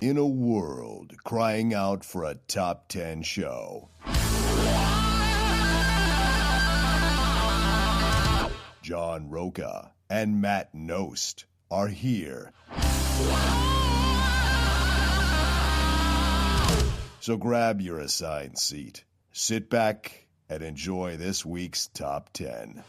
In a world crying out for a top 10 show, John Roca and Matt Nost are here. So grab your assigned seat, sit back, and enjoy this week's Top 10.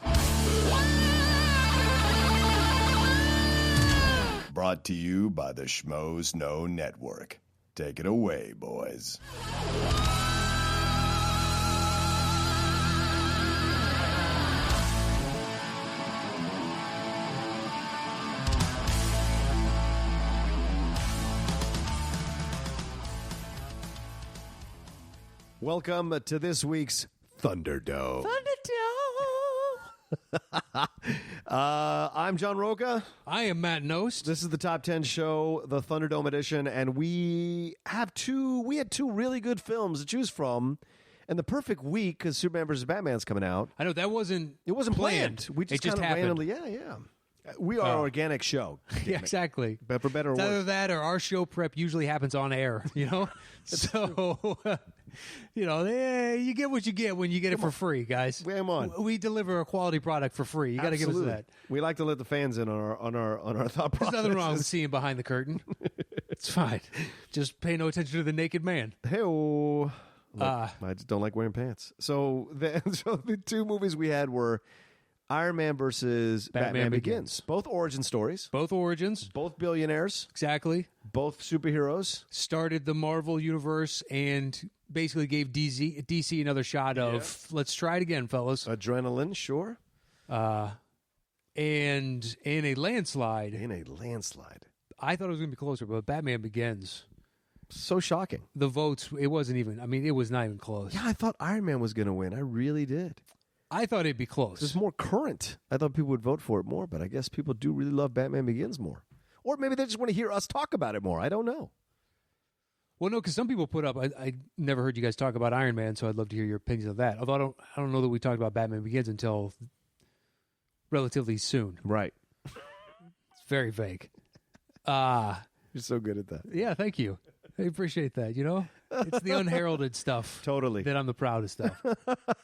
Brought to you by the Schmoes Know Network. Take it away, boys. Welcome to this week's Thunderdome. I'm John Roca. I am Matt Nost. This is the Top 10 show, the Thunderdome edition, and we had two really good films to choose from. And the perfect week, because Superman vs. Batman's coming out. I know that wasn't planned. We just kind of randomly, yeah. We are an organic show. Yeah, exactly. But for better or It's either worse. that or our show prep usually happens on air, you know? So, you get what you get when you get it for free, guys. Come on. We deliver a quality product for free. You got to give us that. We like to let the fans in on our thought process. There's nothing wrong with seeing behind the curtain. It's fine. Just pay no attention to the naked man. Hey-oh. I just don't like wearing pants. So the two movies we had were Iron Man versus Batman Begins. Both origin stories. Both origins. Both billionaires. Exactly. Both superheroes. Started the Marvel universe and basically gave DC another shot of, let's try it again, fellas. Adrenaline, sure. And in a landslide. I thought it was going to be closer, but Batman Begins. So shocking. The votes, it was not even close. Yeah, I thought Iron Man was going to win. I really did. I thought it'd be close. It's more current. I thought people would vote for it more, but I guess people do really love Batman Begins more. Or maybe they just want to hear us talk about it more. I don't know. Well, no, because some people put up, I never heard you guys talk about Iron Man, so I'd love to hear your opinions of that. Although I don't know that we talked about Batman Begins until relatively soon. Right. It's very vague. You're so good at that. Yeah, thank you. I appreciate that, It's the unheralded stuff. Totally. That I'm the proudest of.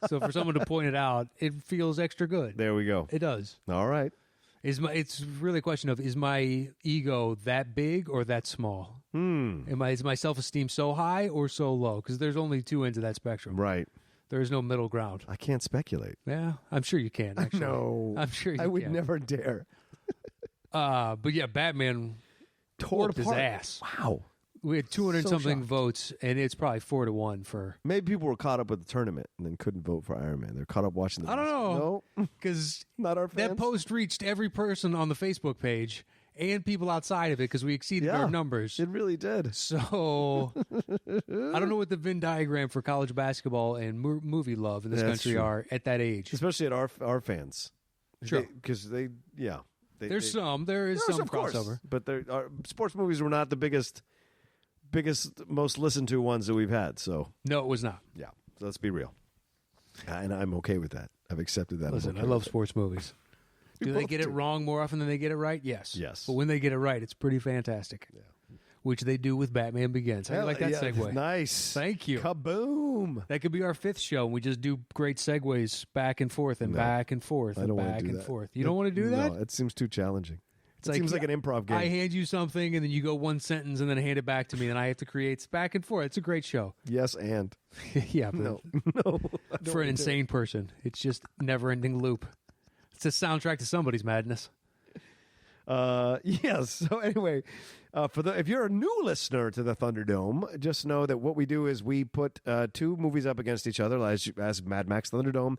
So for someone to point it out, it feels extra good. There we go. It does. All right. It's really a question of, is my ego that big or that small? Is my self-esteem so high or so low? Because there's only two ends of that spectrum. Right. There is no middle ground. I can't speculate. Yeah, I'm sure you can, actually. No. I'm sure you can. I would never dare. But yeah, Batman tore apart. his ass. Wow. We had 200-something shocked. votes, and it's probably 4-1 for... Maybe people were caught up with the tournament and then couldn't vote for Iron Man. They're caught up watching the... I don't know. No. Because Not our fans. that post reached every person on the Facebook page and people outside of it because we exceeded our numbers. It really did. So, I don't know what the Venn diagram for college basketball and movie love in this That's country true. are at that age. Especially at our fans. Sure. Because there is some of course, crossover. but our sports movies were not the biggest, most listened to ones that we've had. So No, it was not. yeah, so let's be real, and I'm okay with that. I've accepted that. Listen, I'm okay I love with it. sports movies. Do they both get it do. wrong more often than they get it right? Yes. Yes. But when they get it right, it's pretty fantastic. Yeah. Which they do with Batman Begins. How do you like that Yeah, segue? Nice. Thank you. Kaboom. That could be our fifth show, and we just do great segues back and forth and No. back and forth I and don't want back to do and that. forth. You don't want to do that? No, it seems too challenging. It's It seems like an improv game. I hand you something, and then you go one sentence, and then hand it back to me, and I have to create back and forth. It's a great show. Yes, and Yeah, but no. I don't for an wanna do insane person, it's just never-ending loop. It's a soundtrack to somebody's madness. Yes. So anyway, if you're a new listener to the Thunderdome, just know that what we do is we put two movies up against each other, as Mad Max Thunderdome.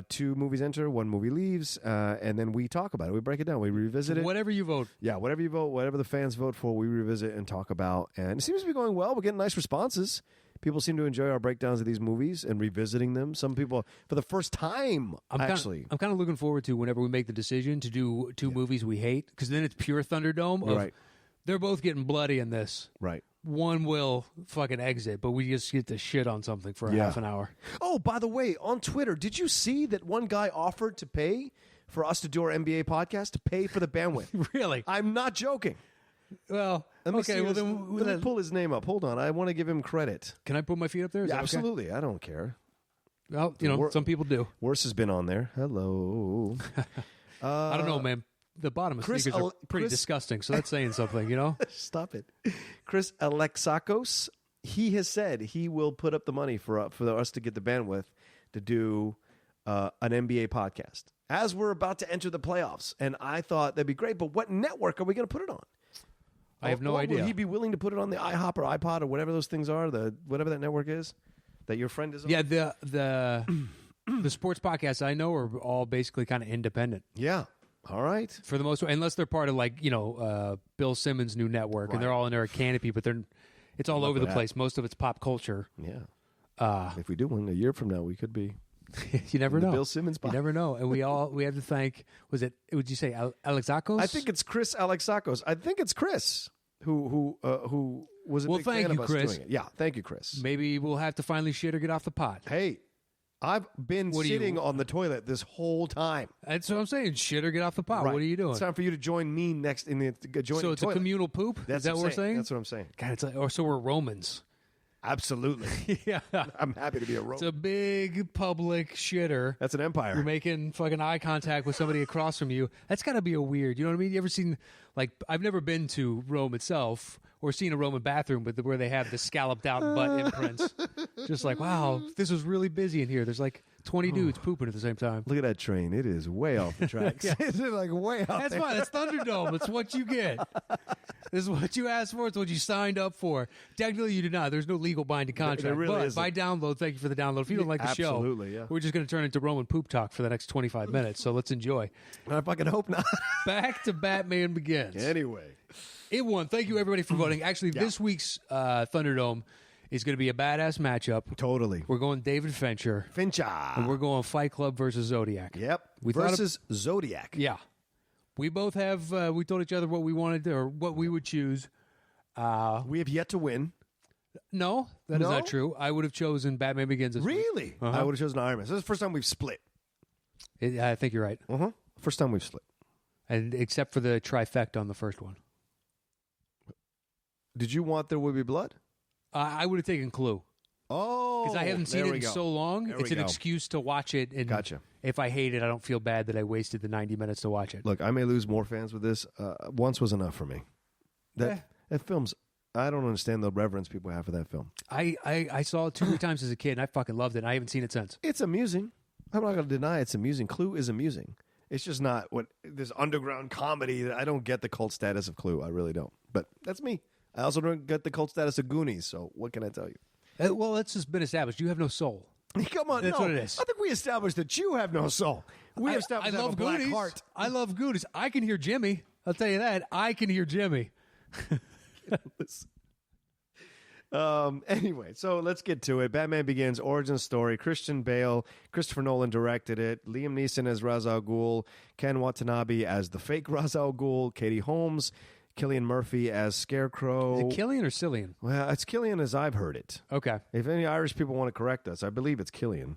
Two movies enter, one movie leaves, and then we talk about it. We break it down. We revisit it. Whatever you vote. Yeah, whatever you vote, whatever the fans vote for, we revisit and talk about. And it seems to be going well. We're getting nice responses. People seem to enjoy our breakdowns of these movies and revisiting them. Some people, for the first time, I'm kind of looking forward to whenever we make the decision to do two movies we hate, because then it's pure Thunderdome. Right. They're both getting bloody in this. Right. One will fucking exit, but we just get to shit on something for half an hour. Oh, by the way, on Twitter, did you see that one guy offered to pay for us to do our NBA podcast, to pay for the bandwidth? Really? I'm not joking. Well, Let me Okay, see well, his- then let me pull his name up. Hold on. I want to give him credit. Can I put my feet up there? Is that okay? Absolutely. I don't care. Well, you know, some people do. Worse has been on there. Hello. I don't know, man. The bottom of sneakers are pretty disgusting, so that's saying something, you know? Stop it. Chris Alexakos, he has said he will put up the money for us to get the bandwidth to do an NBA podcast as we're about to enter the playoffs. And I thought that'd be great, but what network are we going to put it on? I have no idea. Will he be willing to put it on the iHop or iPod or whatever those things are, whatever that network is that your friend is on? Yeah, the sports podcasts I know are all basically kind of independent. Yeah. All right. For the most part, unless they're part of Bill Simmons' new network, and they're all under a canopy, but it's all over the place. Most of it's pop culture. Yeah. If we do one a year from now, we could be. You never know. Bill Simmons. You never know. And we have to thank. Would you say Alexakos? I think it's Chris Alexakos. I think it's Chris who was a big thank fan you, of us Chris. doing it. Yeah, thank you, Chris. Maybe we'll have to finally shit or get off the pot. Hey, I've been sitting on the toilet this whole time. That's what I'm saying. Shit or get off the pot. Right. What are you doing? It's time for you to join me next in the join. So it's toilet. a communal poop. That's Is that what we're saying? That's what I'm saying. God, it's or so we're Romans. Absolutely. Yeah, I'm happy to be a Roman. It's a big public shitter. That's an empire. You're making fucking eye contact with somebody across from you. That's got to be a weird. You know what I mean? You ever seen I've never been to Rome itself or seen a Roman bathroom, but where they have the scalloped out butt imprints. Just like, wow, this was really busy in here. There's 20 dudes pooping at the same time. Look at that train. It is way off the tracks. It's way off. That's fine. It's Thunderdome. It's what you get. This is what you asked for. It's what you signed up for. Technically, you did not. There's no legal binding contract. There really but isn't. by download, thank you for the download. If you don't like the show, absolutely, yeah. we're just going to turn into Roman poop talk for the next 25 minutes. So let's enjoy. I fucking hope not. Back to Batman Begins. Anyway. It won. Thank you, everybody, for voting. Actually, this week's Thunderdome is going to be a badass matchup. Totally. We're going David Fincher. And we're going Fight Club versus Zodiac. Yep. Versus Zodiac. Yeah. We both have, we told each other what we wanted to, or what we would choose. We have yet to win. No, that is not true. I would have chosen Batman Begins this week. Really? I would have chosen Iron Man. So this is the first time we've split. I think you're right. First time we've split. And except for the trifecta on the first one. Did you want There Will Be Blood? I would have taken Clue. Oh, because I haven't seen it in so long. There It's we an go. excuse to watch it. And Gotcha. if I hate it, I don't feel bad that I wasted the 90 minutes to watch it. Look, I may lose more fans with this. Once was enough for me. That film's. I don't understand the reverence people have for that film. I saw it 2 or 3 times as a kid, and I fucking loved it. And I haven't seen it since. It's amusing. I'm not going to deny it's amusing. Clue is amusing. It's just not what this underground comedy. That I don't get the cult status of Clue. I really don't. But that's me. I also don't get the cult status of Goonies. So what can I tell you? Well, that's just been established. You have no soul. Come on, That's no. what it is. I think we established that you have no soul. We established I that love have a black Goonies. heart. I love Goonies. I can hear Jimmy. I'll tell you that. I can hear Jimmy. Anyway, so let's get to it. Batman Begins, origin story. Christian Bale, Christopher Nolan directed it. Liam Neeson as Ra's al Ghul, Ken Watanabe as the fake Ra's al Ghul, Katie Holmes, Cillian Murphy as Scarecrow. Is it Killian or Cillian? Well, it's Cillian as I've heard it. Okay. If any Irish people want to correct us, I believe it's Cillian.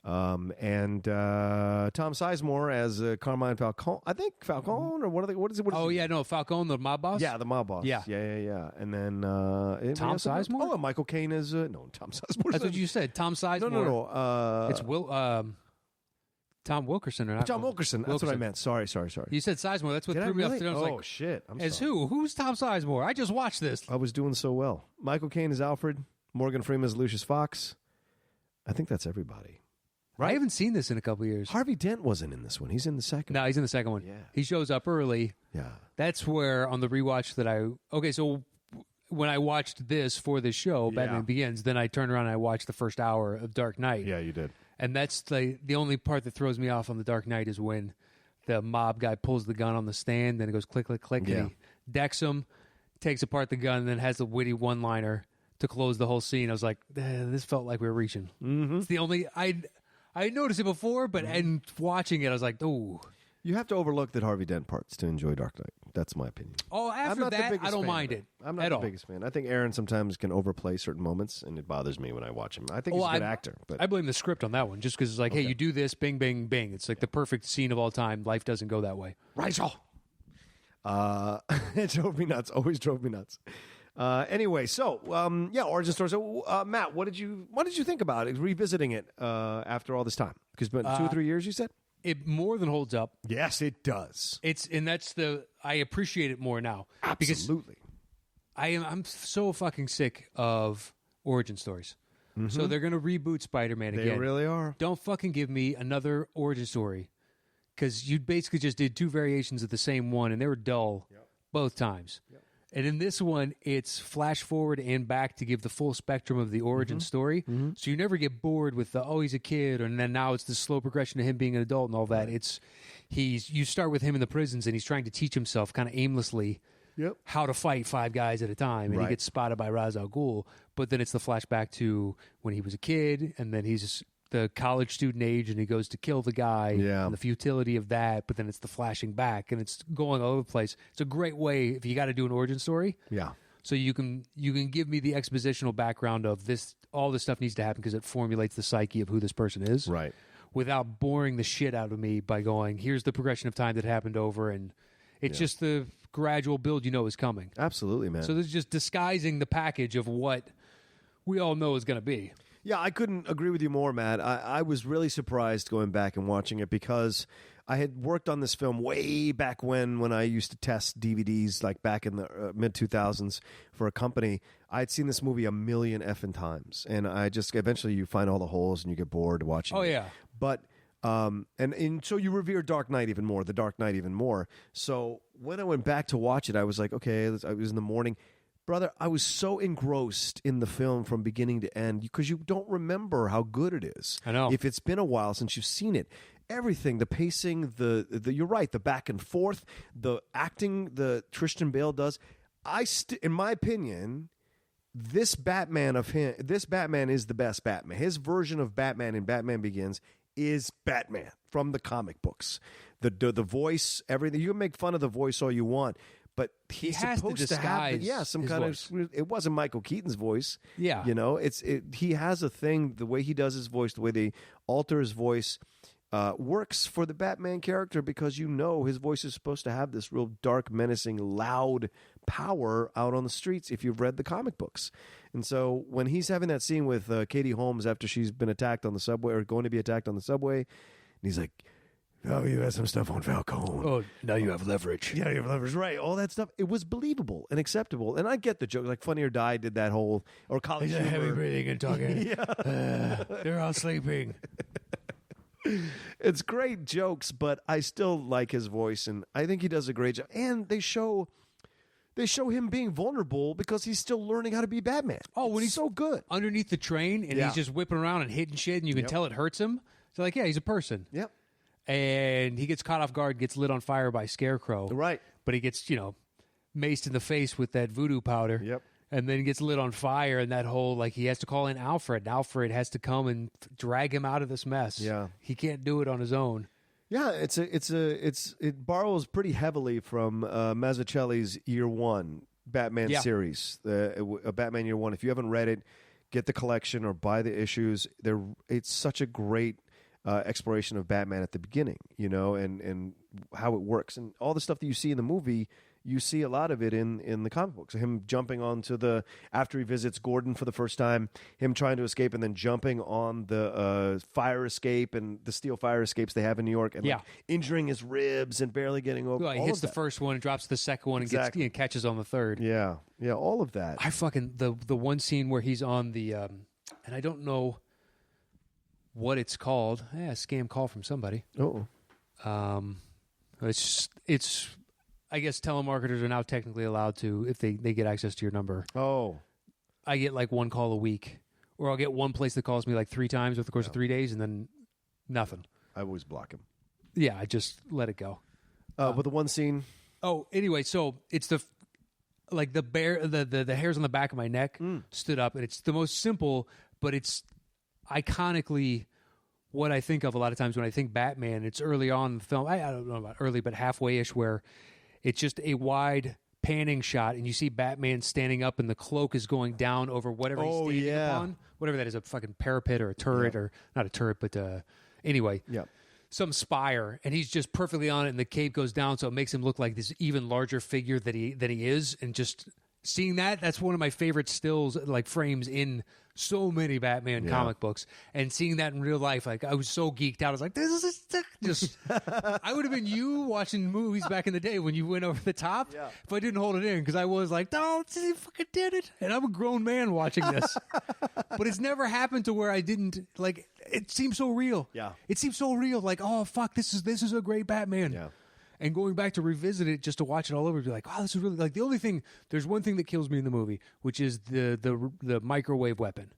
And Tom Sizemore as Carmine Falcone. I think Falcone, or what is it? Oh, yeah, no, Falcone, the mob boss? Yeah, the mob boss. Yeah. And then Tom Sizemore? Oh, and Michael Caine is no Tom Sizemore. That's what you said. Tom Sizemore. No. It's Tom Wilkerson or not? John Wilkerson. That's what I meant. Sorry. You said Sizemore. That's what Did I threw me really? off. I was Oh like, shit! I'm as sorry. who? Who's Tom Sizemore? I just watched this. I was doing so well. Michael Caine is Alfred. Morgan Freeman is Lucius Fox. I think that's everybody. I haven't seen this in a couple of years. Harvey Dent wasn't in this one. He's in the second. No, he's in the second one. Yeah. He shows up early. Yeah. That's where on the rewatch that so when I watched this for this show, Batman Begins, then I turned around and I watched the first hour of Dark Knight. Yeah, you did. And that's the only part that throws me off on the Dark Knight is when the mob guy pulls the gun on the stand, then it goes click, click, click, and he decks him, takes apart the gun, and then has the witty one-liner to close the whole scene. I was like, this felt like we were reaching. Mm-hmm. It's the only... I noticed it before, but and watching it, I was like, "Ooh." You have to overlook that Harvey Dent parts to enjoy Dark Knight. That's my opinion. Oh, after that, I don't mind it. I'm not the biggest fan. I think Aaron sometimes can overplay certain moments, and it bothers me when I watch him. I think he's a good actor. But I blame the script on that one, just because it's like, hey, you do this, bing, bing, bing. It's like the perfect scene of all time. Life doesn't go that way. Rachel. It drove me nuts. Always drove me nuts. Anyway, so origin story. So Matt, what did you think about it, revisiting it after all this time? Because it's been 2 or 3 years, you said. It more than holds up. Yes, it does. I appreciate it more now. Absolutely. I'm so fucking sick of origin stories. Mm-hmm. So they're going to reboot Spider-Man again. They really are. Don't fucking give me another origin story, because you basically just did 2 variations of the same one, and they were dull both times. Yep. And in this one, it's flash forward and back to give the full spectrum of the origin story. Mm-hmm. So you never get bored with he's a kid, and then now it's the slow progression of him being an adult and all that. Right. You start with him in the prisons, and he's trying to teach himself kind of aimlessly how to fight 5 guys at a time, and he gets spotted by Ra's al Ghul. But then it's the flashback to when he was a kid, and then he's the college student age, and he goes to kill the guy, and the futility of that. But then it's the flashing back, and it's going all over the place. It's a great way if you got to do an origin story. Yeah. So you can give me the expositional background of this. All this stuff needs to happen because it formulates the psyche of who this person is, right? Without boring the shit out of me by going, here's the progression of time that happened over, and it's just the gradual build is coming. Absolutely, man. So this is just disguising the package of what we all know is going to be. Yeah, I couldn't agree with you more, Matt. I was really surprised going back and watching it because I had worked on this film way back when I used to test DVDs, like back in the mid-2000s for a company. I had seen this movie a million effing times, and I just eventually you find all the holes and you get bored watching it. Yeah. But and so you revere Dark Knight even more, The Dark Knight even more. So when I went back to watch it, I was like, okay, I was in the morning. Brother, I was so engrossed in the film from beginning to end because you don't remember how good it is. I know. If it's been a while since you've seen it. Everything, the pacing, the you're right, the back and forth, the acting that Christian Bale does. In my opinion, this Batman is the best Batman. His version of Batman in Batman Begins is Batman from the comic books. The voice, everything. You can make fun of the voice all you want. But he's supposed to have some kind of. It wasn't Michael Keaton's voice. Yeah, he has a thing. The way he does his voice, the way they alter his voice, works for the Batman character because his voice is supposed to have this real dark, menacing, loud power out on the streets. If you've read the comic books, and so when he's having that scene with Katie Holmes after she's been attacked on the subway or going to be attacked on the subway, and he's like. Oh, you had some stuff on Falcone. Oh, now you have leverage. Yeah, you have leverage. Right. All that stuff. It was believable and acceptable. And I get the joke. Like Funny or Die did that whole... Or College Humor. Heavy breathing and talking. They're all sleeping. It's great jokes, but I still like his voice. And I think he does a great job. And they show him being vulnerable because he's still learning how to be Batman. Oh, when he's so good. Underneath the train and he's just whipping around and hitting shit and you can tell it hurts him. So like, he's a person. Yep. And he gets caught off guard, gets lit on fire by Scarecrow. Right. But he gets, maced in the face with that voodoo powder. Yep. And then gets lit on fire, and that whole, he has to call in Alfred. And Alfred has to come and drag him out of this mess. Yeah. He can't do it on his own. Yeah, it borrows pretty heavily from Mazzucchelli's Year One Batman series. Batman Year One. If you haven't read it, get the collection or buy the issues. It's such a great exploration of Batman at the beginning, and how it works. And all the stuff that you see in the movie, you see a lot of it in the comic books. Him jumping onto after he visits Gordon for the first time, him trying to escape and then jumping on the fire escape and the steel fire escapes they have in New York and injuring his ribs and barely getting over. Well, he hits the first one and drops the second one and catches on the third. Yeah, all of that. I fucking, the one scene where he's on the, and I don't know what it's called. A scam call from somebody. Oh. It's I guess telemarketers are now technically allowed to, if they get access to your number. Oh. I get one call a week. Or I'll get one place that calls me 3 times over the course of 3 days and then nothing. I always block him. Yeah, I just let it go. But the one scene. Oh, anyway, so it's the hairs on the back of my neck stood up, and it's the most simple, but it's iconically what I think of a lot of times when I think Batman. It's early on in the film. I don't know about early, but halfway-ish, where it's just a wide panning shot, and you see Batman standing up, and the cloak is going down over whatever he's standing upon. Whatever that is, a fucking parapet or a turret, or not a turret, but anyway. Yeah. some spire, and he's just perfectly on it, and the cape goes down, so it makes him look like this even larger figure that he is, and just seeing that's one of my favorite stills, like frames in so many Batman comic books, and seeing that in real life, like I was so geeked out. I was like, this is just I would have been you watching movies back in the day when you went over the top if I didn't hold it in, because I was like, no, he fucking did it, and I'm a grown man watching this. But it's never happened to where I didn't, like, it seems so real. It seems so real, like, oh fuck, this is a great Batman. And going back to revisit it just to watch it all over, be like, wow, this is really, like, there's one thing that kills me in the movie, which is the microwave weapon.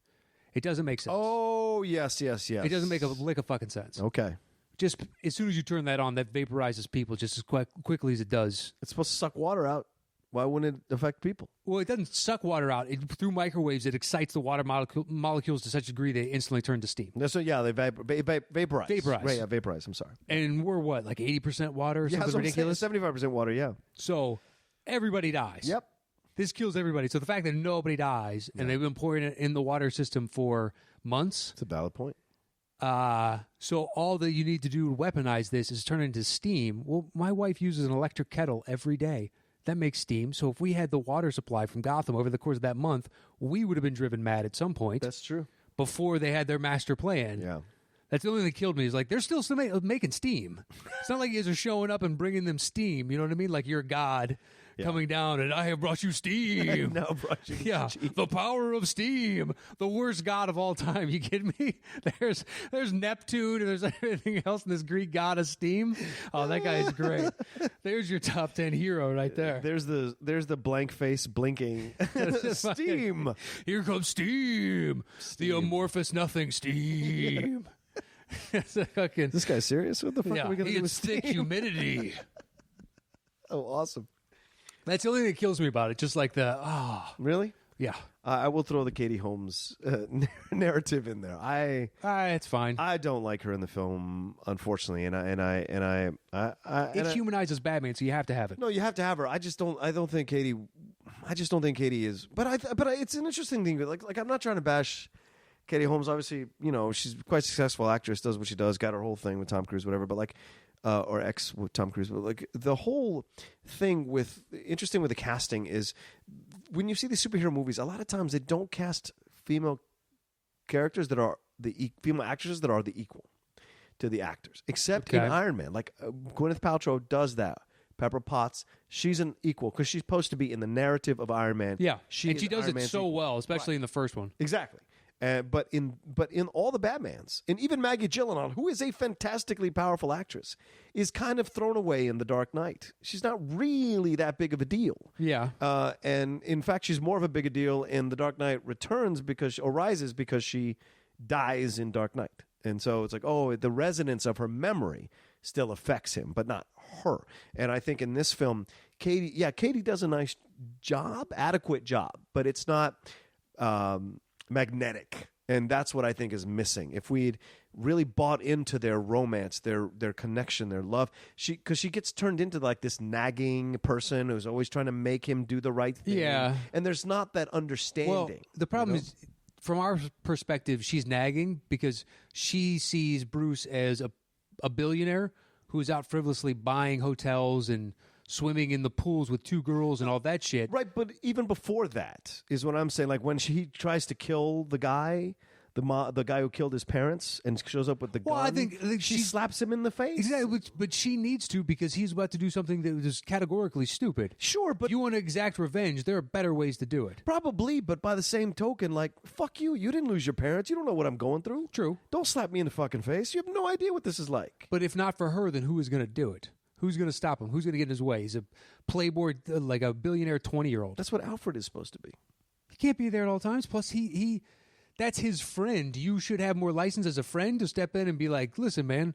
It doesn't make sense. Oh, yes. It doesn't make a lick of fucking sense. Okay. Just as soon as you turn that on, that vaporizes people just as quickly as it does. It's supposed to suck water out. Why wouldn't it affect people? Well, it doesn't suck water out. Through microwaves, it excites the water molecules to such a degree they instantly turn to steam. So, they vaporize. Vaporize. Right, vaporize. I'm sorry. And we're what, like 80% water or something ridiculous? 75% water, yeah. So everybody dies. Yep. This kills everybody. So the fact that nobody dies, and they've been pouring it in the water system for months. It's a valid point. So all that you need to do to weaponize this is turn it into steam. Well, my wife uses an electric kettle every day. That makes steam. So if we had the water supply from Gotham over the course of that month, we would have been driven mad at some point. That's true. Before they had their master plan. Yeah. That's the only thing that killed me, is like, they're still making steam. It's not like you guys are showing up and bringing them steam. You know what I mean? Like you're God coming down, and I have brought you steam. brought you steam. The power of steam. The worst god of all time. You kidding me? There's Neptune, and there's everything else in this Greek god of steam. Oh, that guy is great. There's your top 10 hero right there. There's the blank face blinking. Steam. Here comes steam. The amorphous nothing steam. This guy's serious? What the fuck are we going to do with thick steam? humidity. Oh, awesome. That's the only thing that kills me about it. Just like Really? Yeah. I will throw the Katie Holmes narrative in there. It's fine. I don't like her in the film, unfortunately, and It humanizes Batman, so you have to have it. No, you have to have her. I just don't think Katie is. But it's an interesting thing. Like I'm not trying to bash Katie Holmes. Obviously, she's quite a successful actress. Does what she does. Got her whole thing with Tom Cruise, whatever. But like. Or ex with Tom Cruise, but like the whole thing interesting with the casting is when you see these superhero movies, a lot of times they don't cast female characters that are female actresses that are the equal to the actors, except in Iron Man. Like Gwyneth Paltrow does that. Pepper Potts, she's an equal because she's supposed to be in the narrative of Iron Man. Yeah, she does it so well, especially in the first one. Exactly. But in all the Batmans, and even Maggie Gyllenhaal, who is a fantastically powerful actress, is kind of thrown away in The Dark Knight. She's not really that big of a deal. Yeah. And in fact, she's more of a big a deal in The Dark Knight Rises because she dies in Dark Knight. And so it's like, the resonance of her memory still affects him, but not her. And I think in this film, Katie does a nice job, adequate job, but it's not magnetic, and that's what I think is missing. If we'd really bought into their romance, their connection, their love, because she gets turned into like this nagging person who's always trying to make him do the right thing. Yeah, and there's not that understanding. Well, the problem is, from our perspective, she's nagging because she sees Bruce as a billionaire who's out frivolously buying hotels and swimming in the pools with two girls and all that shit. Right, but even before that is what I'm saying. Like when he tries to kill the guy, the guy who killed his parents, and shows up with the gun. I think she slaps him in the face. Exactly, but she needs to because he's about to do something that was categorically stupid. Sure, but if you want to exact revenge, there are better ways to do it. Probably, but by the same token, like, fuck you. You didn't lose your parents. You don't know what I'm going through. True. Don't slap me in the fucking face. You have no idea what this is like. But if not for her, then who is going to do it? Who's going to stop him? Who's going to get in his way? He's a playboy, like a billionaire 20-year-old. That's what Alfred is supposed to be. He can't be there at all times. Plus, he that's his friend. You should have more license as a friend to step in and be like, listen, man,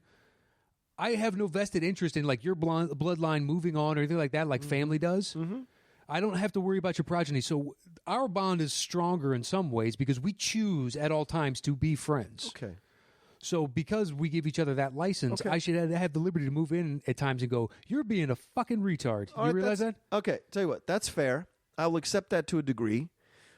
I have no vested interest in like your bloodline moving on or anything like that, like family does. Mm-hmm. I don't have to worry about your progeny. So our bond is stronger in some ways because we choose at all times to be friends. Okay. So because we give each other that license, I should have the liberty to move in at times and go, you're being a fucking retard. You realize that? Okay, tell you what, that's fair. I will accept that to a degree.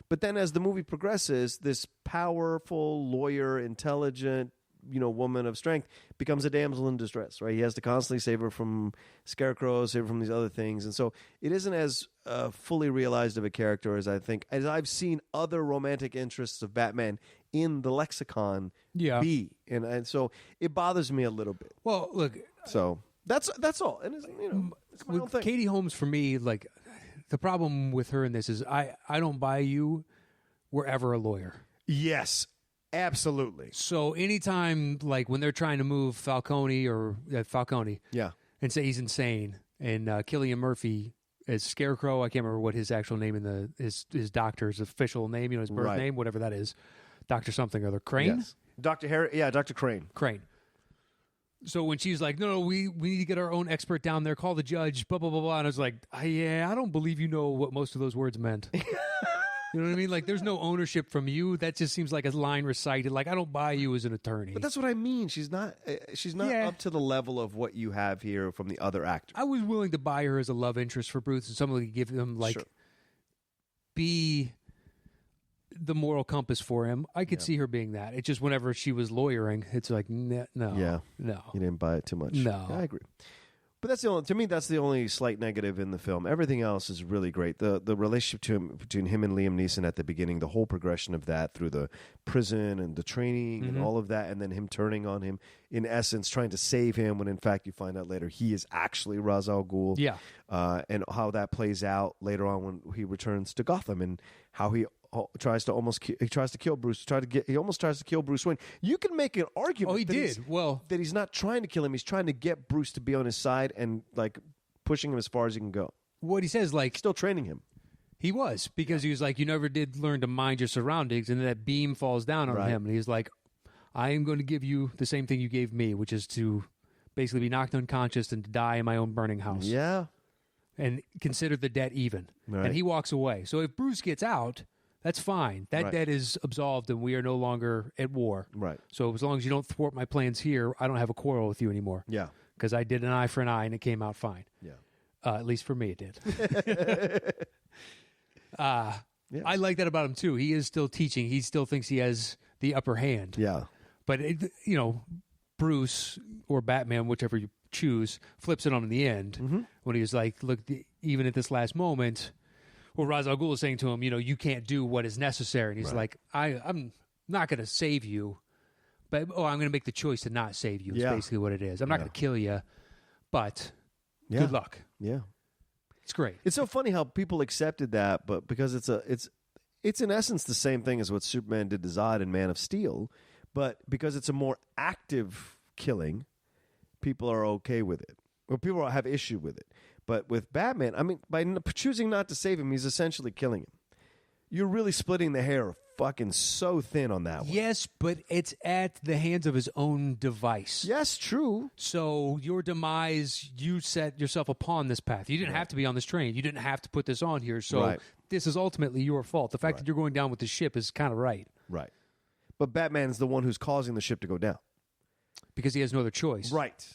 But then as the movie progresses, this powerful lawyer, intelligent, woman of strength, becomes a damsel in distress, right? He has to constantly save her from Scarecrow, save her from these other things. And so it isn't as fully realized of a character as I've seen other romantic interests of Batman in the lexicon be. And so it bothers me a little bit. Well, look. So that's all. And it's my own thing. Katie Holmes, for me, like, the problem with her in this is I don't buy you were ever a lawyer. Yes, absolutely. So anytime, like, when they're trying to move Falcone and say he's insane, and Cillian Murphy as Scarecrow, I can't remember what his actual name in his doctor's official name, his birth name, whatever that is, Dr. something or other, Crane? Yes. Dr. Harry, Dr. Crane. So when she's like, no, we need to get our own expert down there, call the judge, blah, blah, blah, blah. And I was like, I don't believe you know what most of those words meant. You know what I mean? Like, there's no ownership from you. That just seems like a line recited. Like, I don't buy you as an attorney. But that's what I mean. She's not up to the level of what you have here from the other actors. I was willing to buy her as a love interest for Bruce and someone could give him, like, be the moral compass for him. I could see her being that. It's just whenever she was lawyering, it's like, no. Yeah. No. You didn't buy it too much. No. Yeah, I agree. But that's the only slight negative in the film. Everything else is really great. The relationship between him and Liam Neeson at the beginning, the whole progression of that through the prison and the training and all of that, and then him turning on him, in essence, trying to save him when in fact you find out later he is actually Ra's al Ghul. Yeah. And how that plays out later on when he returns to Gotham and how he tries to kill Bruce. He almost tries to kill Bruce Wayne. You can make an argument. That he's not trying to kill him. He's trying to get Bruce to be on his side and like pushing him as far as he can go. What he says, like, still training him. He was, because he was like, you never did learn to mind your surroundings, and then that beam falls down on him, and he's like, I am going to give you the same thing you gave me, which is to basically be knocked unconscious and to die in my own burning house. Yeah. And consider the debt even. Right. And he walks away. So if Bruce gets out, that's fine. That debt is absolved, and we are no longer at war. Right. So as long as you don't thwart my plans here, I don't have a quarrel with you anymore. Yeah. Because I did an eye for an eye, and it came out fine. Yeah. At least for me, it did. I like that about him, too. He is still teaching. He still thinks he has the upper hand. Yeah. But, Bruce or Batman, whichever you choose, flips it on in the end when he was like, look, even at this last moment, well, Ra's al Ghul is saying to him, you can't do what is necessary. And he's like, I'm not going to save you, but, I'm going to make the choice to not save you. Is basically what it is. I'm not going to kill you, but good luck. Yeah. It's great. It's so funny how people accepted that, but because it's in essence the same thing as what Superman did to Zod in Man of Steel, but because it's a more active killing, people are okay with it. Or people have issue with it. But with Batman, I mean, by choosing not to save him, he's essentially killing him. You're really splitting the hair fucking so thin on that one. Yes, but it's at the hands of his own device. Yes, true. So your demise, you set yourself upon this path. You didn't have to be on this train. You didn't have to put this on here. So this is ultimately your fault. The fact that you're going down with the ship is kind of right. Right. But Batman's the one who's causing the ship to go down. Because he has no other choice. Right.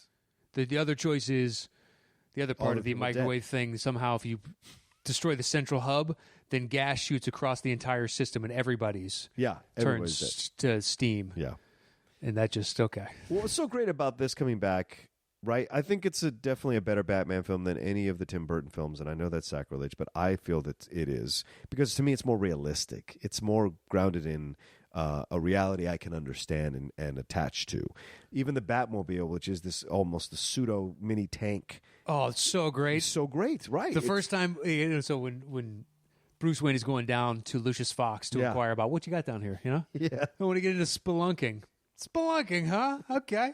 The other choice is the other part of the microwave thing. Somehow if you destroy the central hub, then gas shoots across the entire system and everybody's turns to steam. Yeah. And that just, okay. Well, what's so great about this coming back, right? I think it's definitely a better Batman film than any of the Tim Burton films, and I know that's sacrilege, but I feel that it is. Because to me, it's more realistic. It's more grounded in a reality I can understand and attach to. Even the Batmobile, which is this almost the pseudo mini tank. Oh, it's so great. It's so great, right. The first time, so when Bruce Wayne is going down to Lucius Fox to inquire about what you got down here, Yeah. I want to get into spelunking. Spelunking, huh? Okay.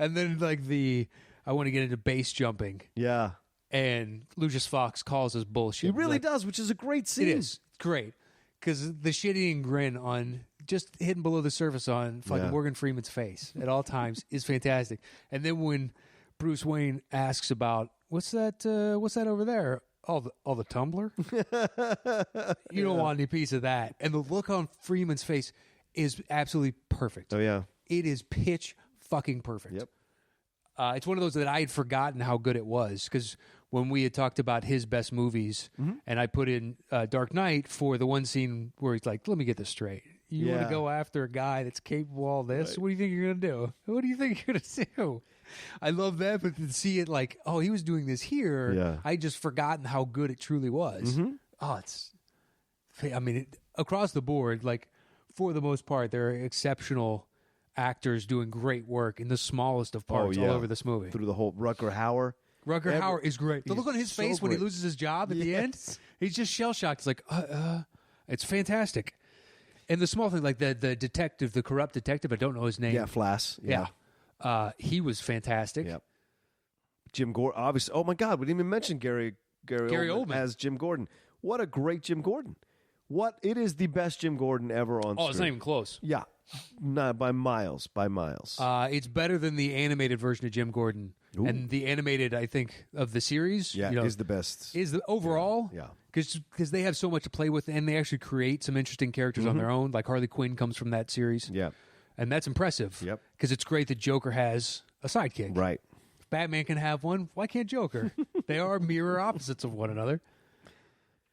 And then I want to get into base jumping. Yeah. And Lucius Fox calls us bullshit. He really does, which is a great scene. It is. It's great. Because the shit-eating grin on just hidden below the surface on fucking Morgan Freeman's face at all times is fantastic. And then when Bruce Wayne asks about what's that over there? All the tumbler? You don't want any piece of that. And the look on Freeman's face is absolutely perfect. Oh yeah. It is pitch fucking perfect. Yep. It's one of those that I had forgotten how good it was, because when we had talked about his best movies, and I put in Dark Knight for the one scene where he's like, let me get this straight. You want Yeah. to go after a guy that's capable of all this? Right. What do you think you're going to do? What do you think you're going to do? I love that, but to see it like, oh, he was doing this here. Yeah. I just forgotten how good it truly was. Oh, across the board, like for the most part, there are exceptional actors doing great work in the smallest of parts all over this movie. Through the whole Rutger Hauer. Rutger Hauer is great. The look on his so face when he great. loses his job at the end, he's just shell shocked. It's like, it's fantastic. And the small thing, like the detective, the corrupt detective, I don't know his name. Yeah, Flass. Yeah. He was fantastic. Yep. Jim Gordon, obviously. Oh my God, we didn't even mention Gary Oldman as Jim Gordon. What a great Jim Gordon! It is the best Jim Gordon ever on screen. Oh, it's not even close. Yeah, not by miles. It's better than the animated version of Jim Gordon, and the animated, I think, of the series. Yeah, is the best. Is the overall? Yeah. Because they have so much to play with, and they actually create some interesting characters on their own. Like Harley Quinn comes from that series. Yeah. And that's impressive. Yep. Because it's great that Joker has a sidekick. Right. If Batman can have one, why can't Joker? They are mirror opposites of one another.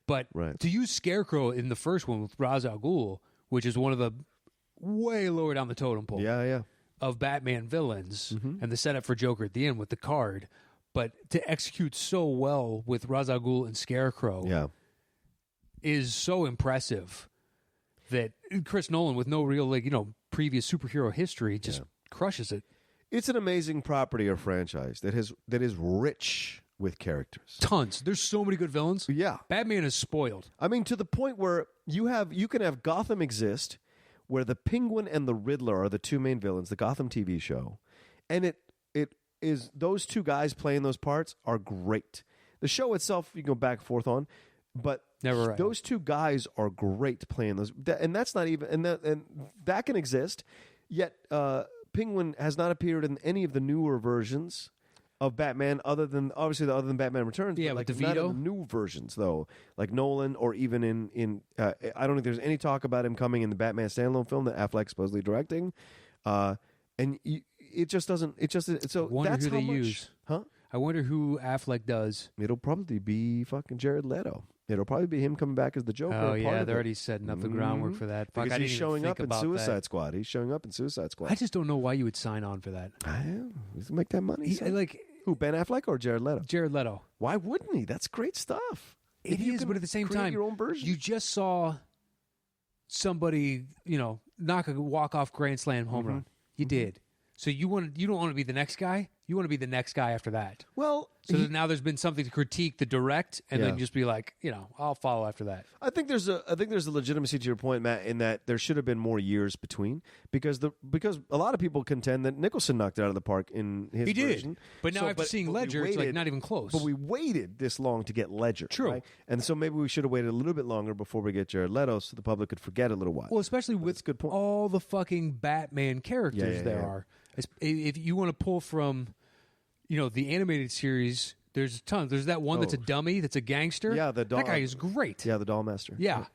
But to use Scarecrow in the first one with Ra's al Ghul, which is one of the way lower down the totem pole of Batman villains, and the setup for Joker at the end with the card, but to execute so well with Ra's al Ghul and Scarecrow is so impressive that Chris Nolan, with no real previous superhero history, just crushes it. It's an amazing property or franchise that is rich with characters. Tons. There's so many good villains. Yeah. Batman is spoiled. I mean, to the point where you can have Gotham exist, where the Penguin and the Riddler are the two main villains, the Gotham TV show, and it is those two guys playing those parts are great. The show itself, you can go back and forth on, but those two guys are great playing those, and that's not even and that can exist. Yet Penguin has not appeared in any of the newer versions of Batman, other than Batman Returns. Yeah, but with not DeVito? in the new versions though, like Nolan, or even in I don't think there's any talk about him coming in the Batman standalone film that Affleck's supposedly directing, and it just doesn't. It just so I wonder that's who how they much, use. huh? I wonder who Affleck does. It'll probably be fucking Jared Leto. It'll probably be him coming back as the Joker. Oh yeah, they're already setting up the groundwork for that. Fuck, Because I he's didn't showing even up think in about Suicide that. Squad. He's showing up in Suicide Squad. I just don't know why you would sign on for that. He's make that money. son. Who, Ben Affleck or Jared Leto? Jared Leto. Why wouldn't he? That's great stuff. It If you is, can but at the same create time, your own version. you just saw somebody, knock a walk-off grand slam home run. You did. So you don't want to be the next guy. You want to be the next guy after that. Well, So that now there's been something to critique the direct, and then just be like, I'll follow after that. I think there's a legitimacy to your point, Matt, in that there should have been more years between, because a lot of people contend that Nicholson knocked it out of the park in his He did. version. But now after seeing we Ledger, it's like not even close. But we waited this long to get Ledger. True. Right? And so maybe we should have waited a little bit longer before we get Jared Leto, so the public could forget a little while. Well, especially with that's a good point. all the fucking Batman characters Yeah, there yeah. are. If you want to pull from, the animated series, there's tons. There's that one that's a dummy, that's a gangster. Yeah, the that guy is great. Yeah, the Doll Master. Yeah.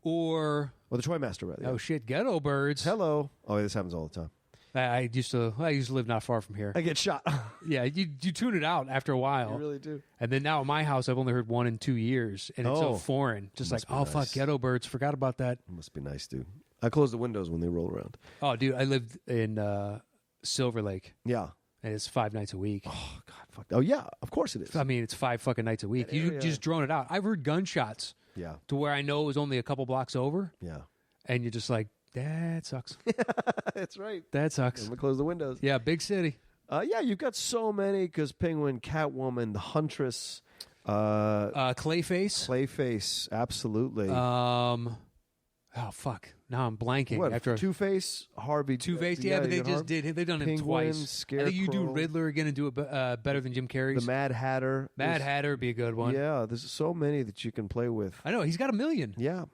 Or the Toy Master, rather. oh shit, Ghetto Birds. Hello. Oh, this happens all the time. I used to live not far from here. I get shot. Yeah, you tune it out after a while. You really do. And then now at my house, I've only heard 1 in 2 years, and it's so Oh. foreign. Just like, Must be oh fuck, nice. Ghetto Birds, forgot about that. It must be nice, dude. I close the windows when they roll around. Oh, dude, I lived in Silver Lake, Yeah. and it's 5 nights a week. Oh, God. Fuck. Oh, yeah. Of course it is. I mean, it's 5 fucking nights a week. You just drone it out. I've heard gunshots Yeah. to where I know it was only a couple blocks over, Yeah. and you're just like, that sucks. That's right. That sucks. I'm going to close the windows. Yeah, big city. Yeah, you've got so many, because Penguin, Catwoman, the Huntress, Clayface. Clayface, absolutely. Oh fuck! Now I'm blanking. What, After Two-Face, Harvey. Two-Face, yeah, but they you got just Harvey. did. They've done it Penguin, twice. I think you do Scarecrow. Riddler again and do it better than Jim Carrey's. The Mad Hatter. Mad Hatter would be a good one. Yeah, there's so many that you can play with. I know he's got 1 million. Yeah.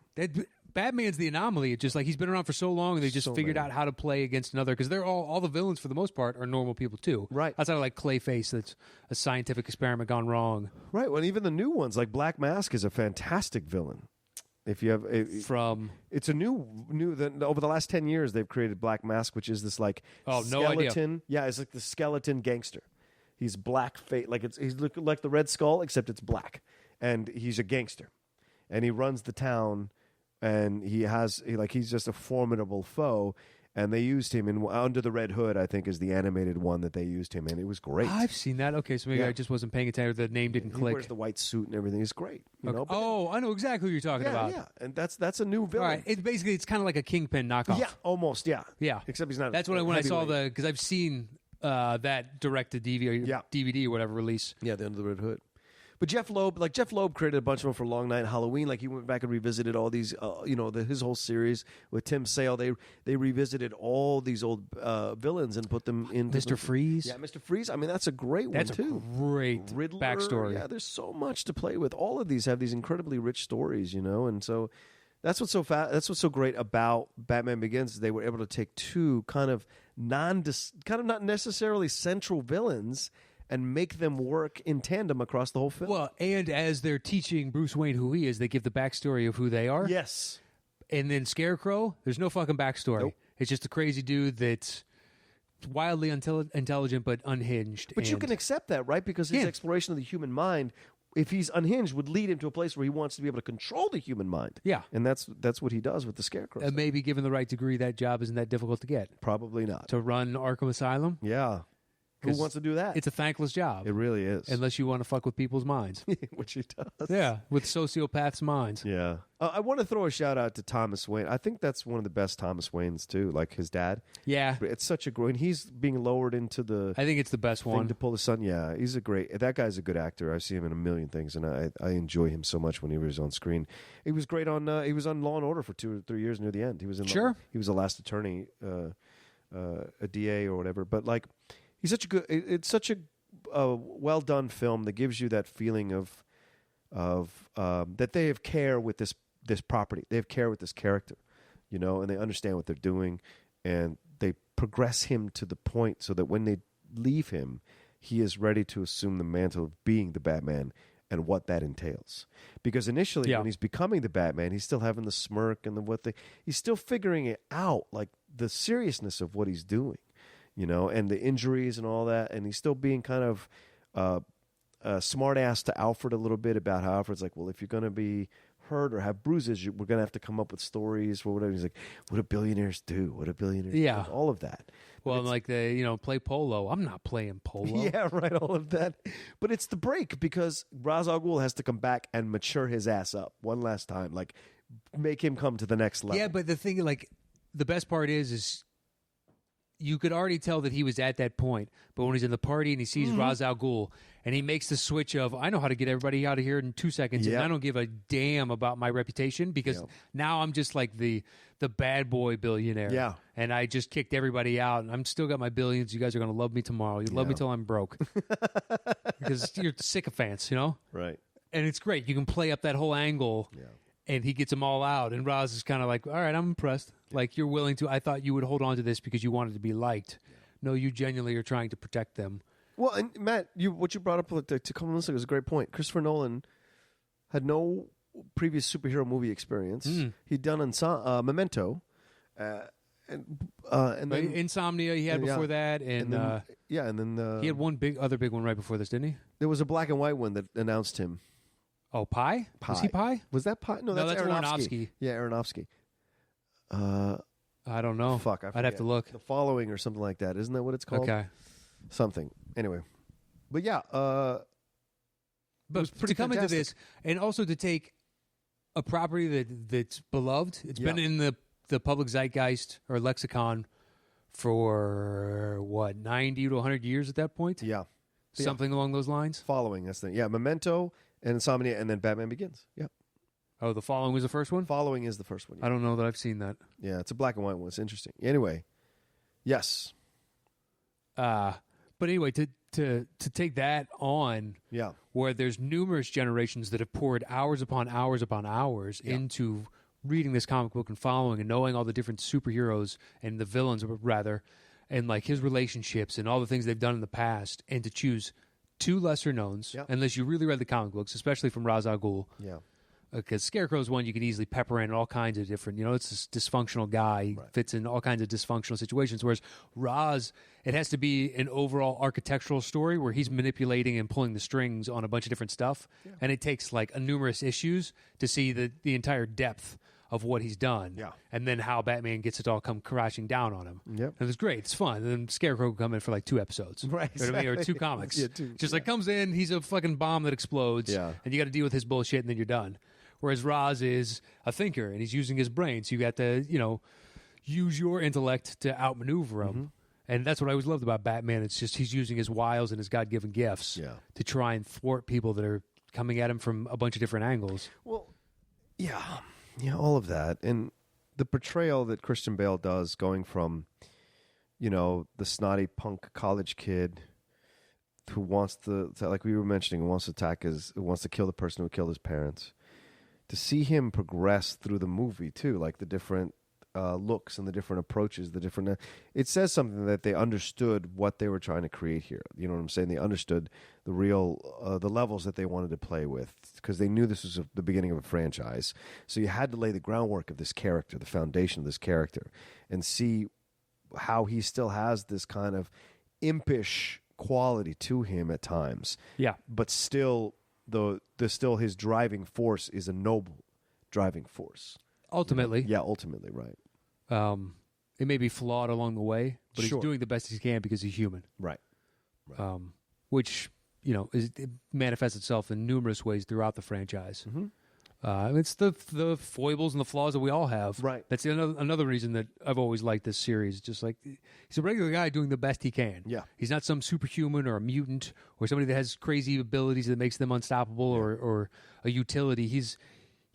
Batman's the anomaly. It's just like he's been around for so long, and they just So figured many. out how to play against another, because they're all the villains for the most part are normal people too. Right. Outside of like Clayface, that's a scientific experiment gone wrong. Right. Well, even the new ones, like Black Mask, is a fantastic villain. If you have it's a new over the last 10 years they've created Black Mask, which is this like no skeleton. idea. Yeah, it's like the skeleton gangster. He's black face, he's like the Red Skull, except it's black, and he's a gangster, and he runs the town. and he's just a formidable foe. And they used him in Under the Red Hood, I think, is the animated one that they used him in. It was great. I've seen that. Okay, so maybe I just wasn't paying attention. The name didn't He click. wears the white suit and everything. It's great. You know? Oh, I know exactly what you're talking about. Yeah, and that's a new villain. All right, it's kind of like a Kingpin knockoff. Yeah, almost. Yeah, yeah. Except he's not. That's when I saw because I've seen that direct to DVD or whatever release. Yeah, the Under the Red Hood. But Jeff Loeb created a bunch of them for Long Night and Halloween. Like he went back and revisited all these, his whole series with Tim Sale. They revisited all these old villains and put them into Mr. Freeze. Yeah, Mr. Freeze. I mean, that's a great one too. That's a great Riddler, backstory. Yeah, there's so much to play with. All of these have these incredibly rich stories, and so that's what's so great about Batman Begins. Is they were able to take two kind of not necessarily central villains and make them work in tandem across the whole film. Well, and as they're teaching Bruce Wayne who he is, they give the backstory of who they are. Yes. And then Scarecrow, there's no fucking backstory. Nope. It's just a crazy dude that's wildly intelligent but unhinged. But you can accept that, right? Because his exploration of the human mind, if he's unhinged, would lead him to a place where he wants to be able to control the human mind. Yeah. And that's what he does with the Scarecrow. And maybe given the right degree, that job isn't that difficult to get. Probably not. To run Arkham Asylum? Yeah. Who wants to do that? It's a thankless job. It really is. Unless you want to fuck with people's minds. Which he does. Yeah, with sociopaths' minds. Yeah. I want to throw a shout out to Thomas Wayne. I think that's one of the best Thomas Waynes, too, like his dad. Yeah. It's such a great... He's being lowered into the... I think it's the best one. To pull his son. Yeah, he's a great... That guy's a good actor. I see him in a million things, and I enjoy him so much when he was on screen. He was great on... he was on Law & Order for 2 or 3 years near the end. He was in... He was the last attorney, a DA or whatever. But, like... He's such a good. It's such a well done film that gives you that feeling of that they have care with this property. They have care with this character, and they understand what they're doing, and they progress him to the point so that when they leave him, he is ready to assume the mantle of being the Batman and what that entails. Because initially, when he's becoming the Batman, he's still having the smirk and he's still figuring it out, like the seriousness of what he's doing. And the injuries and all that. And he's still being kind of smart ass to Alfred a little bit about how Alfred's like, well, if you're going to be hurt or have bruises, we're going to have to come up with stories for whatever. He's like, what do billionaires do? What do billionaires do? All of that. Well, like they, play polo. I'm not playing polo. Yeah, right, all of that. But it's the break because Ra's al Ghul has to come back and mature his ass up one last time. Like, make him come to the next level. Yeah, but the thing, like, the best part is you could already tell that he was at that point, but when he's in the party and he sees Ra's al Ghul and he makes the switch of, I know how to get everybody out of here in 2 seconds, and I don't give a damn about my reputation because now I'm just like the bad boy billionaire. Yeah. And I just kicked everybody out, and I'm still got my billions. You guys are going to love me tomorrow. You love me till I'm broke. Because you're sycophants, Right. And it's great. You can play up that whole angle. Yeah. And he gets them all out, and Roz is kind of like, all right, I'm impressed. Like, you're willing to, I thought you would hold on to this because you wanted to be liked. No, you genuinely are trying to protect them. Well, and Matt, what you brought up to a couple minutes ago was a great point. Christopher Nolan had no previous superhero movie experience. He'd done Memento, and then Insomnia he had before that, and then he had one other big one right before this, didn't he? There was a black and white one that announced him. Oh, Pi? Was he Pi? Was that Pi? No, that's Aronofsky. Yeah, Aronofsky. I don't know. Fuck, I'd have to look. The Following or something like that. Isn't that what it's called? Okay. Something. Anyway. But yeah. But to come into this, and also to take a property that's beloved, it's been in the public zeitgeist or lexicon for, 90 to 100 years at that point? Yeah. Something along those lines? Following, that's the yeah, Memento and Insomnia, and then Batman Begins. Yeah. Oh, The Following was the first one? Following is the first one. Yeah. I don't know that I've seen that. Yeah, it's a black and white one. It's interesting. Anyway, yes. But anyway, to take that on, where there's numerous generations that have poured hours upon hours upon hours into reading this comic book and following and knowing all the different superheroes and the villains, rather, and like his relationships and all the things they've done in the past, and to choose two lesser knowns, unless you really read the comic books, especially from Ra's al Ghul. Yeah. Because Scarecrow's one you can easily pepper in all kinds of different, it's this dysfunctional guy. He fits in all kinds of dysfunctional situations. Whereas Ra's, it has to be an overall architectural story where he's manipulating and pulling the strings on a bunch of different stuff. Yeah. And it takes like numerous issues to see the entire depth of what he's done. Yeah. And then how Batman gets it all come crashing down on him. Yep. And it's great. It's fun. And then Scarecrow will come in for like 2 episodes. Right, You know what I mean? Or 2 comics. Yeah, 2, Just like comes in, he's a fucking bomb that explodes. Yeah. And you got to deal with his bullshit and then you're done. Whereas Ra's is a thinker and he's using his brain. So you got to, use your intellect to outmaneuver him. Mm-hmm. And that's what I always loved about Batman. It's just he's using his wiles and his God-given gifts to try and thwart people that are coming at him from a bunch of different angles. Well, yeah, all of that. And the portrayal that Christian Bale does going from, the snotty punk college kid who wants to like we were mentioning, who wants to kill the person who killed his parents, to see him progress through the movie too, like the different looks and the different approaches, it says something that they understood what they were trying to create here. You know what I'm saying? They understood the real, the levels that they wanted to play with, because they knew this was the beginning of a franchise. So you had to lay the groundwork of this character, the foundation of this character, and see how he still has this kind of impish quality to him at times. Yeah. But still, still his driving force is a noble driving force. Ultimately. Yeah, ultimately, right. It may be flawed along the way, but Sure. he's doing the best he can because he's human. Right. Which, it manifests itself in numerous ways throughout the franchise. Mm-hmm. It's the foibles and the flaws that we all have. Right. That's another reason that I've always liked this series. Just like he's a regular guy doing the best he can. Yeah. He's not some superhuman or a mutant or somebody that has crazy abilities that makes them unstoppable or a utility.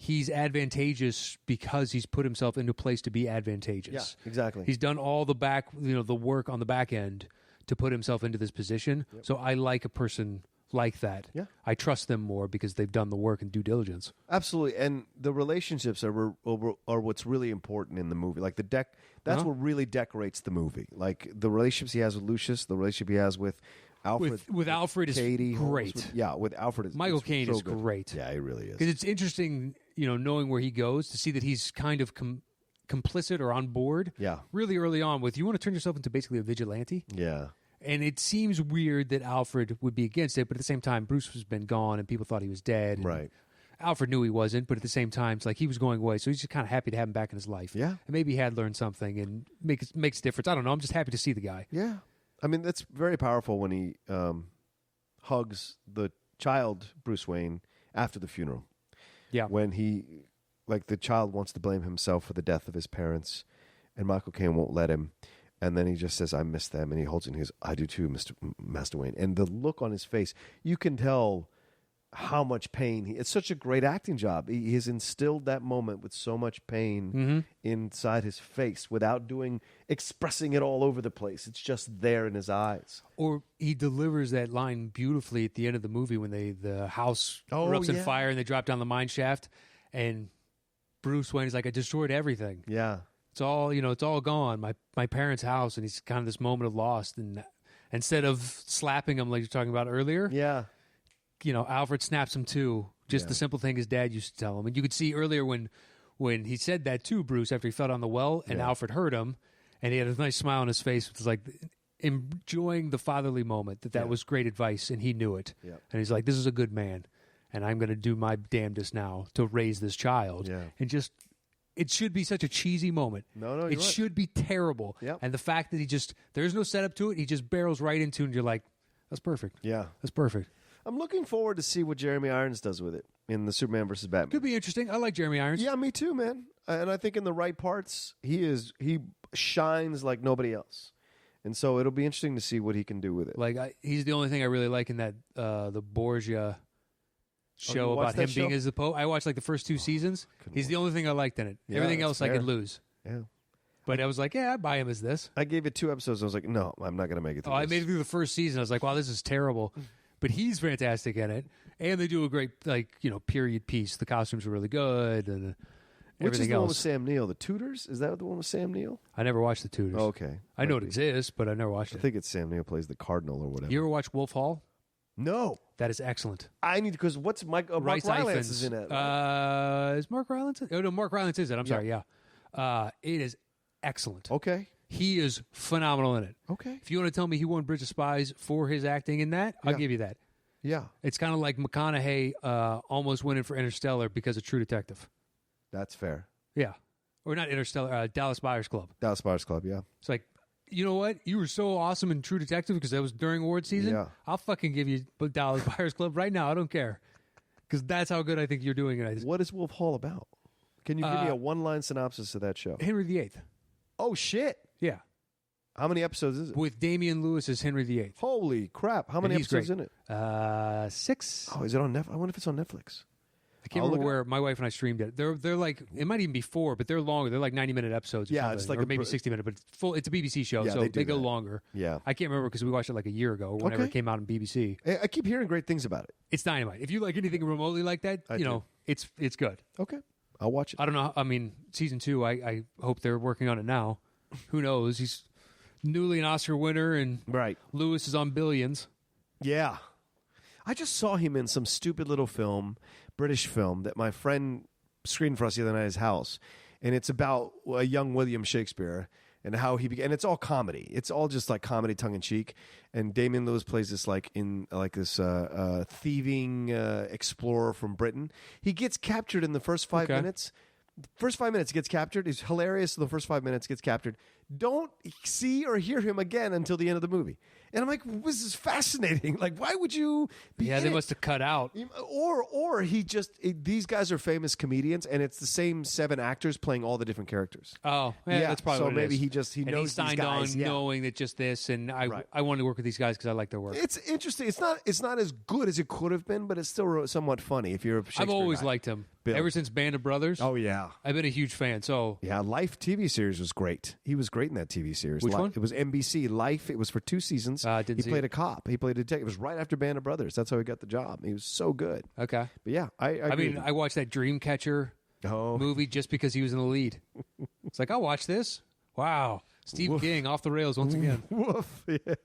He's advantageous because he's put himself into a place to be advantageous. Yeah, exactly. He's done all the work on the back end to put himself into this position. Yep. So I like a person like that. Yeah. I trust them more because they've done the work and due diligence. Absolutely. And the relationships are what's really important in the movie. Like that's what really decorates the movie. Like the relationships he has with Lucius, the relationship he has with Alfred. With Alfred is Katie, great. With Alfred. Michael Caine so is good. great. Yeah, he really is. Because it's interesting, knowing where he goes to see that he's kind of complicit or on board. Yeah. Really early on with, you want to turn yourself into basically a vigilante? Yeah. And it seems weird that Alfred would be against it, but at the same time, Bruce has been gone and people thought he was dead. And Right. Alfred knew he wasn't, but at the same time, it's like he was going away, so he's just kind of happy to have him back in his life. Yeah. And maybe he had learned something and makes a difference. I don't know. I'm just happy to see the guy. Yeah. I mean, that's very powerful when he hugs the child, Bruce Wayne, after the funeral. Yeah. When the child wants to blame himself for the death of his parents, and Michael Caine won't let him. And then he just says, I miss them. And he holds it and he goes, I do too, Master Wayne. And the look on his face, you can tell how much pain. It's such a great acting job. He has instilled that moment with so much pain inside his face without expressing it all over the place. It's just there in his eyes. Or he delivers that line beautifully at the end of the movie when the house erupts in fire and they drop down the mine shaft. And Bruce Wayne is like, I destroyed everything. Yeah. It's all, it's all gone. My parents' house, and he's kind of this moment of loss. And instead of slapping him like you're talking about earlier, yeah, Alfred snaps him too. Just the simple thing his dad used to tell him. And you could see earlier when he said that to Bruce after he fell down the well, and Alfred heard him, and he had a nice smile on his face. It was like enjoying the fatherly moment. That was great advice, and he knew it. Yeah. And he's like, "This is a good man, and I'm going to do my damnedest now to raise this child." Yeah. And just. It should be such a cheesy moment. No, it should be terrible. Yep. And the fact that there's no setup to it, he just barrels right into it, and you're like, that's perfect. Yeah. That's perfect. I'm looking forward to see what Jeremy Irons does with it in the Superman versus Batman. Could be interesting. I like Jeremy Irons. Yeah, me too, man. And I think in the right parts, he shines like nobody else. And so it'll be interesting to see what he can do with it. Like he's the only thing I really like in that the Borgia show about him being as the Pope. I watched like the first 2 seasons. He's the only thing I liked in it. Yeah, Everything that's else fair. I could lose. Yeah. But I was like, I buy him as this. I gave it 2 episodes. And I was like, no, I'm not going to make it through I this. made it through the first season. I was like, wow, this is terrible. But he's fantastic in it. And they do a great, period piece. The costumes are really good. And Which is everything the one else. with Sam Neill? The Tudors? Is that the one with Sam Neill? I never watched The Tudors. Oh, okay. I know Might it be. exists, but I never watched I it. think it's Sam Neill plays the Cardinal or whatever. You ever watch Wolf Hall? No. That is excellent. I need because what's Mark Rylance is in it. Right? Is Mark Rylance? Oh, no, Mark Rylance is it. I'm sorry, yeah. It is excellent. Okay. He is phenomenal in it. Okay. If you want to tell me he won Bridge of Spies for his acting in that, I'll give you that. Yeah. It's kind of like McConaughey almost winning for Interstellar because of True Detective. That's fair. Yeah. Or not Interstellar, Dallas Buyers Club. Dallas Buyers Club, yeah. It's like, you know what? You were so awesome in True Detective because that was during award season. Yeah. I'll fucking give you Dallas Buyers Club right now. I don't care. Because that's how good I think you're doing it. What is Wolf Hall about? Can you give me a one-line synopsis of that show? Henry VIII. Oh, shit. Yeah. How many episodes is it? With Damian Lewis as Henry VIII. Holy crap. How many he's episodes great. in it? 6. Oh, is it on Netflix? I wonder if it's on Netflix. I can't remember where my wife and I streamed it. They're like, it might even be 4, but they're longer. They're like 90-minute episodes. Or Yeah, something. it's like or maybe 60-minute, but it's full. It's a BBC show, Yeah, so they go that. longer. Yeah. I can't remember because we watched it like a year ago, or whenever it came out on BBC. I keep hearing great things about it. It's dynamite. If you like anything remotely like that, I you do. know, it's good. Okay. I'll watch it. I don't know. I mean, season 2, I hope they're working on it now. Who knows? He's newly an Oscar winner, and Right. Lewis is on billions. Yeah. I just saw him in some stupid little film, British film, that my friend screened for us the other night at his house. And it's about a young William Shakespeare and how he began. And it's all comedy. It's all just like comedy, tongue in cheek. And Damian Lewis plays this thieving explorer from Britain. He gets captured in the first 5 minutes. First 5 minutes he gets captured. He's hilarious. The first 5 minutes gets captured. Don't see or hear him again until the end of the movie. And I'm like, this is fascinating. Like, why would you be Yeah, in they it? must have cut out. Or he just these guys are famous comedians, and it's the same 7 actors playing all the different characters. Oh, yeah, that's probably so what it maybe is. he And knows he signed these guys. on Yeah. knowing that just this, and Right. I wanted to work with these guys because I like their work. It's interesting. It's not as good as it could have been, but it's still somewhat funny if you're a Shakespeare I've always guy. liked him. Bill. Ever since Band of Brothers, Oh yeah. I've been a huge fan. So Yeah, Life TV series was great. He was great in that TV series. Which one? It was NBC Life. It was for 2 seasons. Didn't he see played it. a cop. He played a detective. It was right after Band of Brothers. That's how he got the job. He was so good. okay. But yeah, I I agree mean, with I watched that Dreamcatcher Oh. movie just because he was in the lead. It's like, I'll watch this. Wow. Steve King off the rails once again. you. Woof. Yeah.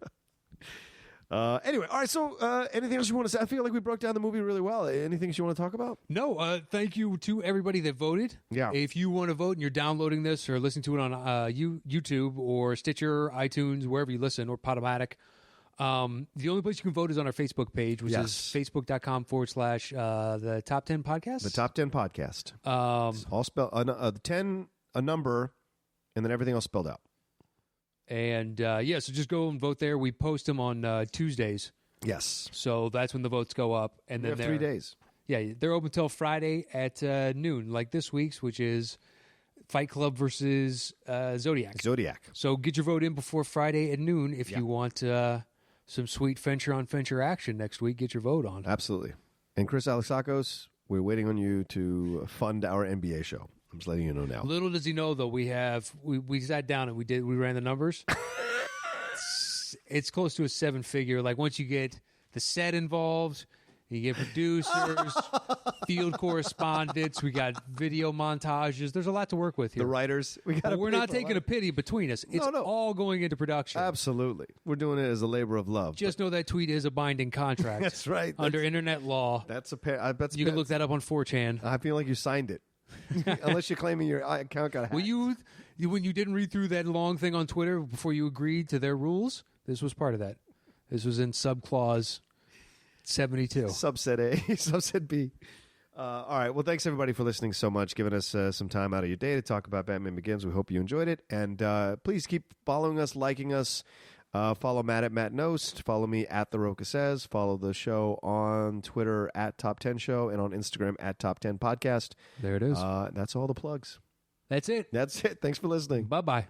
Anyway, all right. So, anything else you want to say? I feel like we broke down the movie really well. Anything else you want to talk about? No, thank you to everybody that voted. Yeah. If you want to vote and you're downloading this or listening to it on YouTube or Stitcher, iTunes, wherever you listen, or Podomatic, the only place you can vote is on our Facebook page, which is facebook.com/ the Top 10 Podcast. The Top 10 Podcast. All spelled, the 10, a number, and then everything else spelled out. And so just go and vote there. We post them on Tuesdays. Yes. So that's when the votes go up. And We then have 3 days. Yeah, they're open till Friday at noon, like this week's, which is Fight Club versus Zodiac. So get your vote in before Friday at noon if you want some sweet Fincher-on-Fincher action next week. Get your vote on. Absolutely. And Chris Alexakos, we're waiting on you to fund our NBA show. I'm just letting you know now. Little does he know, though, we sat down and we ran the numbers. It's close to a 7-figure. Like, once you get the set involved, you get producers, field correspondents, we got video montages. There's a lot to work with here. The writers. We're not taking a pity between us. It's No. all going into production. Absolutely. We're doing it as a labor of love. Just know that tweet is a binding contract. That's right. Under internet law. That's a pair. You can look that up on 4chan. I feel like you signed it. Unless you're claiming your account got hacked. When you didn't read through that long thing on Twitter before you agreed to their rules, this was part of that. This was in subclause 72. Subset A, subset B. All right. Well, thanks everybody for listening so much, giving us some time out of your day to talk about Batman Begins. We hope you enjoyed it, and please keep following us, liking us. Follow Matt at Matt Nost. Follow me at The Roca Says. Follow the show on Twitter at Top 10 Show and on Instagram at Top 10 Podcast. There it is. That's all the plugs. That's it. That's it. Thanks for listening. Bye-bye.